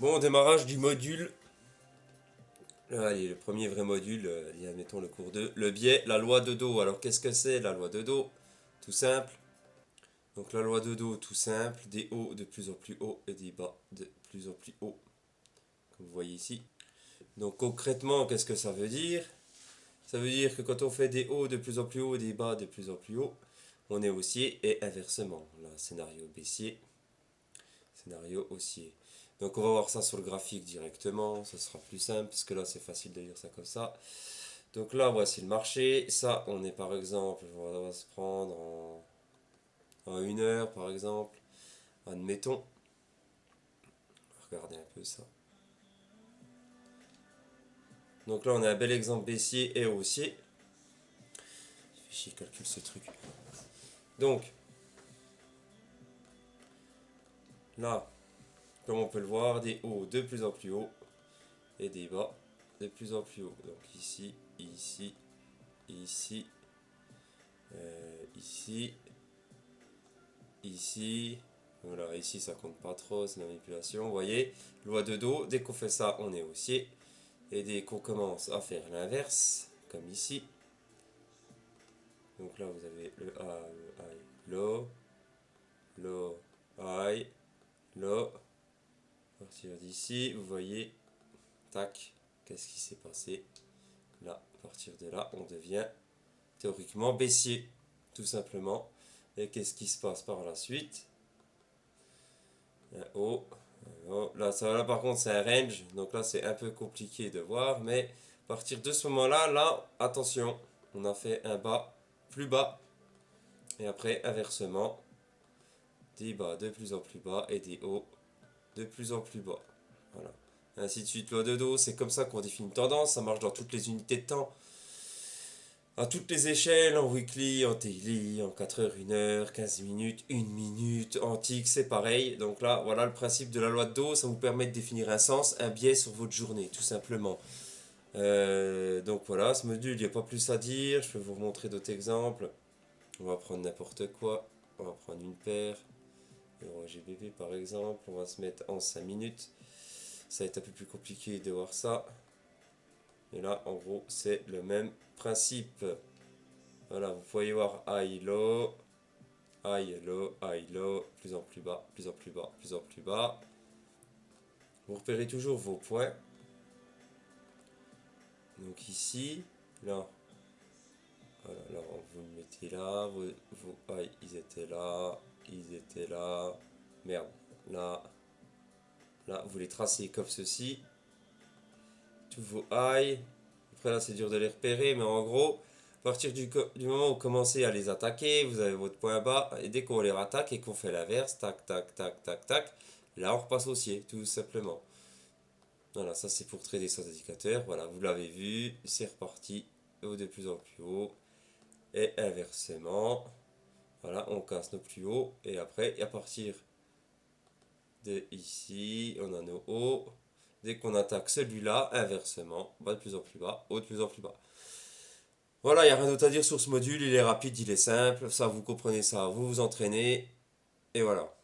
Bon, démarrage du module. Allez, le premier vrai module, admettons le cours 2. Le biais, la loi de Do. Alors, qu'est-ce que c'est la loi de Do? Tout simple. Donc, la loi de Do, tout simple. Des hauts de plus en plus haut et des bas de plus en plus haut. Comme vous voyez ici. Donc, concrètement, qu'est-ce que ça veut dire? Ça veut dire que quand on fait des hauts de plus en plus haut et des bas de plus en plus haut, on est haussier et inversement. Là, scénario baissier, scénario haussier. Donc on va voir ça sur le graphique directement, ça sera plus simple parce que là c'est facile de lire ça comme ça. Donc là voici le marché, ça on est par exemple, on va se prendre en 1 heure par exemple, admettons. Regardez un peu ça. Donc là on a un bel exemple baissier et haussier. Je calcule ce truc. Donc là, comme on peut le voir, des hauts de plus en plus haut et des bas de plus en plus haut. Donc ici, ici, ici, ici, ici. Voilà, ici ça compte pas trop, c'est la manipulation. Vous voyez, loi de Do, dès qu'on fait ça, on est haussier. Et dès qu'on commence à faire l'inverse, comme ici, donc là vous avez le A, le high, low, low, high, low. À partir d'ici, vous voyez, tac, qu'est-ce qui s'est passé? Là, à partir de là, on devient théoriquement baissier, tout simplement. Et qu'est-ce qui se passe par la suite? Un haut, un haut. Là, ça, là, par contre, c'est un range, donc là, c'est un peu compliqué de voir, mais à partir de ce moment-là, là, attention, on a fait un bas, plus bas, et après, inversement, des bas de plus en plus bas et des hauts de plus en plus bas. Voilà. Ainsi de suite, loi de Do, c'est comme ça qu'on définit une tendance, ça marche dans toutes les unités de temps. À toutes les échelles, en weekly, en daily, en 4 heures, 1 heure, 15 minutes, 1 minute, en tick, c'est pareil. Donc là, voilà le principe de la loi de Do, ça vous permet de définir un sens, un biais sur votre journée, tout simplement. Donc voilà, ce module, il n'y a pas plus à dire, je peux vous montrer d'autres exemples. On va prendre n'importe quoi, on va prendre une paire, euro GBP par exemple, on va se mettre en 5 minutes. Ça va être un peu plus compliqué de voir ça. Et là, en gros, c'est le même principe. Voilà, vous pouvez voir high, low, high, low, high, low, plus en plus bas, plus en plus bas, plus en plus bas. Vous repérez toujours vos points. Donc ici, là, voilà, là vous le mettez là, vos high, ils étaient là, ils étaient là, merde, là, là, vous les tracez comme ceci. Tous vos high. Après là, c'est dur de les repérer, mais en gros, à partir du moment où vous commencez à les attaquer, vous avez votre point bas, et dès qu'on les rattaque et qu'on fait l'inverse, tac, tac, tac, tac, tac, là on repasse haussier, tout simplement. Voilà, ça c'est pour trader sans indicateur. Voilà, vous l'avez vu, c'est reparti de plus en plus haut. Et inversement, voilà, on casse nos plus hauts. Et après, à partir de ici, on a nos hauts. Dès qu'on attaque celui-là, inversement, bas de plus en plus bas, haut de plus en plus bas. Voilà, il n'y a rien d'autre à dire sur ce module, il est rapide, il est simple, ça vous comprenez ça, vous vous entraînez, et voilà.